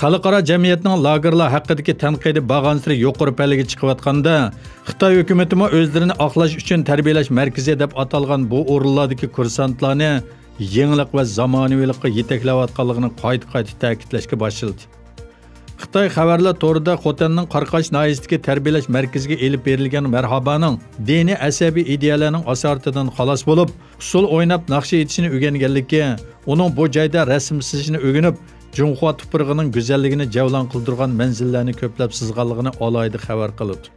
Xalqaro jamiyatning lagerlar haqidagi tanqidiy bag'ansiri yuqori pallaga chiqayotganda, Xitoy hukumati o'zlarini oqlash uchun tarbiyalash markazi deb atalgan bu o'rinlardagi kursantlarni yangilik va zamonaviylikka yetaklayotganligini qayta ta'kidlashga boshladi. Xitoy xəvərlər torida Xotanning Qarqash noyasidagi tarbiyalash markaziga elib berilgan marhabaning diniy asabiy ideyalarning asoratidan xalos bo'lib, usul o'ynab naqsha etishini o'rganganligi, uning bu joyda rasm chizishni o'rganib, Junxua tuprog'ining go'zalligini javlon qildirgan manzillarni ko'plab sizganligini alohida xabar qildi.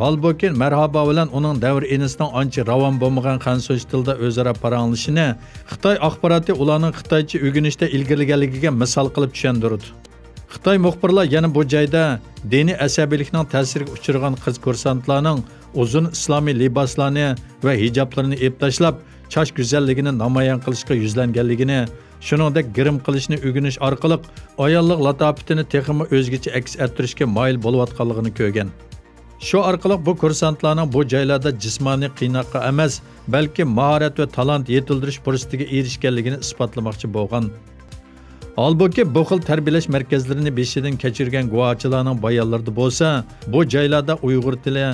Holbuki marhaba bilan uning davr enisining ancha ravon bo'lmagan xansoy tilda o'zaro paranglashini Xitoy axboroti ularning Xitoycha o'rganishda ilgirganligiga misol qilib tushuntirdi. Xitoy muxbirlar yana bu joyda diniy asabiylikning ta'siriga uchragan qiz kursantlarning uzun islomiy liboslarni va hijoblarini tashlab, chash go'zalligini namoyon qilishga yuzlanganligini, shuningdek grim qilishni o'rganish orqali ayollik latofatini texmi o'zgacha aks ettirishga moyil bo'layotganligini ko'rgan. Shu orqali bu kursantlarning bu joylarda jismoniy qiynoqqa emas, balki mahorat va talant yetildirish fursatiga erishganligini isbotlamoqchi bo'lgan. Halbuki bu xil tarbiyalash markazlarini beshidan kechirgan guvohchilarning bayonlarida bo'lsa, bu joylarda Uyg'ur tili,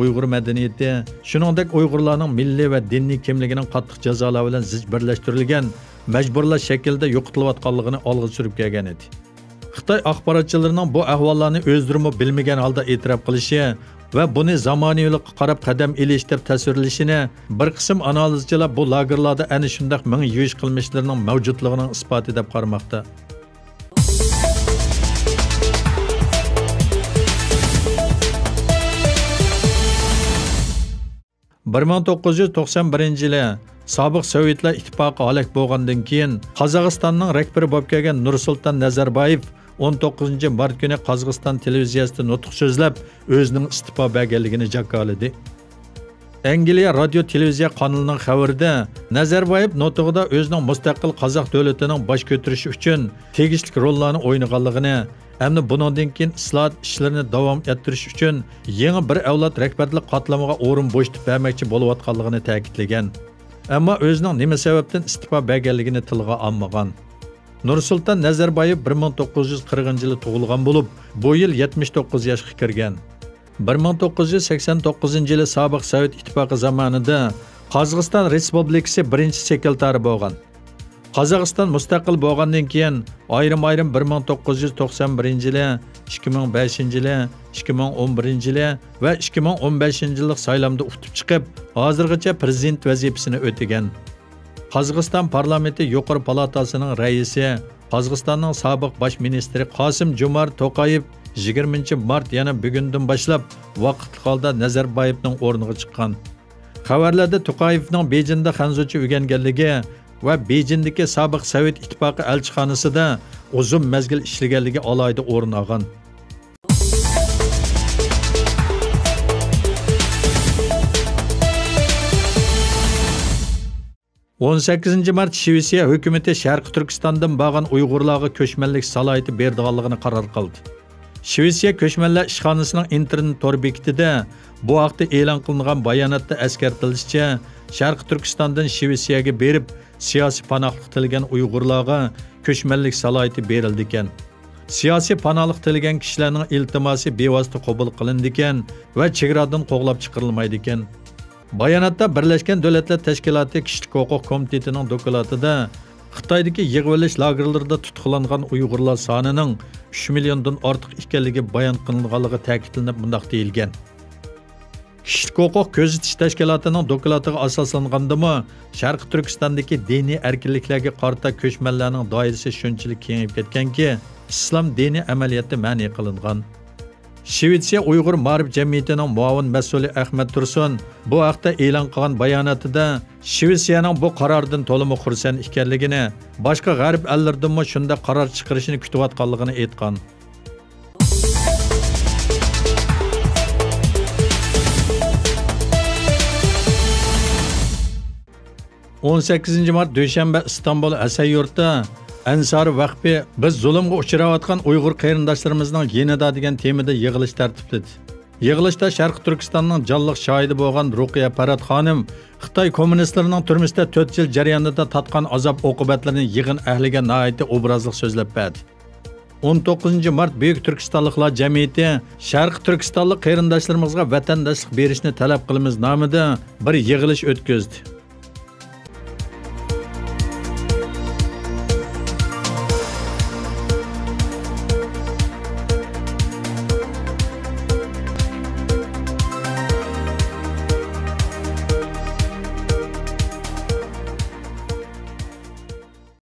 Uyg'ur madaniyati, shuningdek Uyg'urlarning milliy va diniy kimligining qattiq jazolar bilan zich birlashtirilgan, majburlash shaklda yo'qotilayotganligini olg'a surib kelgan edi. Xitoy axborotchilarining bu ahvollarni o'zlari bilmagan holda e'tirof qilishi va buni zamoniylikqa qarab qadam ilish deb tasvirlashini bir qism analizchilar bu lagerlarda ana shunday ming yuvish qilmishlarining mavjudligining isboti deb qaramoqda. (1991-yili sobiq Sovetlar ittifoqi halok bo'lgandan keyin Qozog'istonning rahbari bo'lib kelgan Nursulton Nazarboyev 19 mart kuni Qozog'iston televiziyasida nutq so'zlab, o'zining istifa berganligini jakoladi. Angliya radio televiziya kanalining xabarida Nazarboyev nutqida o'zining mustaqil qozoq davlatining bosh ko'tarishi uchun tegishli rollarni o'ynaganligini, hamda bundan keyin islohot ishlarini davom ettirish uchun yangi bir avlod rahbarlik qatlamiga o'rin bo'shatib bermoqchi bo'layotganligini ta'kidlagan. Ammo o'zining nima sababdan istifa berganligini tilga olmagan. Nursulton Nazarboyev 1940-yili tug'ilgan bo'lib, bu yil 79 yoshga kirgan. 1989-yili sobiq Sovet ittifoqi zamonida Qozog'iston Respublikasi birinchi sekretari bo'lgan. Qozog'iston mustaqil bo'lgandan keyin ayrim-ayrim 1991-yili, 2005-yili, 2011-yili va 2015-yillik saylamda o'tib chiqib, hozirgacha prezident vazifasini o'tagan. Qozog'iston parlamenti yuqori palatasining raisi, Qozog'istonning sobiq bosh ministri Qosim Jomart To'qayev 20 mart yana bugundan boshlab vaqtli holda Nazarboyevning o'rniga chiqqan. Xabarlarda To'qayevning Bejinda xanzocha o'rganganligi va Bejindagi sobiq Sovet ittifoqi elchixonasida uzun mezgil ishlaganligi alohida o'rin olgan. 18 mart Shvetsiya hukumati Sharqi Turkistondan bo'lgan Uyg'urlarga ko'chmanlik salohiyati berdiganligini qaror qildi. Shvetsiya ko'chmanlar ishxonasining internet tor bekitida bu haqda e'lon qilingan bayonotda eskartilishicha, Sharqi Turkistondan Shvetsiyaga berib siyosiy panohlik tilgan Uyg'urlarga ko'chmanlik salohiyati berildi ekan. Siyosiy panohlik tilgan kishilarning iltimosi bevosita qabul qilindi ekan va chegaradan qo'g'lab chiqarilmaydi ekan. Bayonotda Birlashgan Davlatlar Tashkiloti Kishilik huquq komitetining dokladida Xitoydagi yig'ilish lagerlarida tutqilangan Uyg'urlar sonining 3 milliondan ortiq ekanligi bayon qilinganligi ta'kidlanib, bunday deyilgan. Kishilik huquq kuzatish tashkilotining doklatiga asoslanganda, Sharqi Turkistondagi diniy erkinliklarga qarata ko'chmanlarning doirasi shunchalik kengayib ketganki, islom dini amaliyotda ma'ni qilingan. Shvetsiya Uyg'ur ma'rif jamiyatining muavin mas'uli Ahmad Tursun bu haqda e'lon qilgan bayonotida Shvetsiyaning bu qarordan to'liq xursand ekanligini, boshqa g'arb ellardan shunda qaror chiqarishini kutayotganligini aytgan. (18 mart dushanba Istanbul Asayyurtda Ansar vaqfi biz zulmga uchrayotgan Uyg'ur qarindoshlarimizning yanada degan temada yig'ilish tartibladi. Yig'ilishda Sharqi Turkistonning jonliq shohidi bo'lgan Ruqiya Parat xonim Xitoy kommunistlarining turmushda 4 yil jarayonida tatgan azob oqibatlarini yig'in ahliga nihoyatda obrazli so'zlab berdi. 19 mart Buyuk Türkistonliklar jamiyati Sharq Turkistonlik qarindoshlarımızga vatandoshlik berishni talab qilamiz nomida bir yig'ilish o'tkazdi.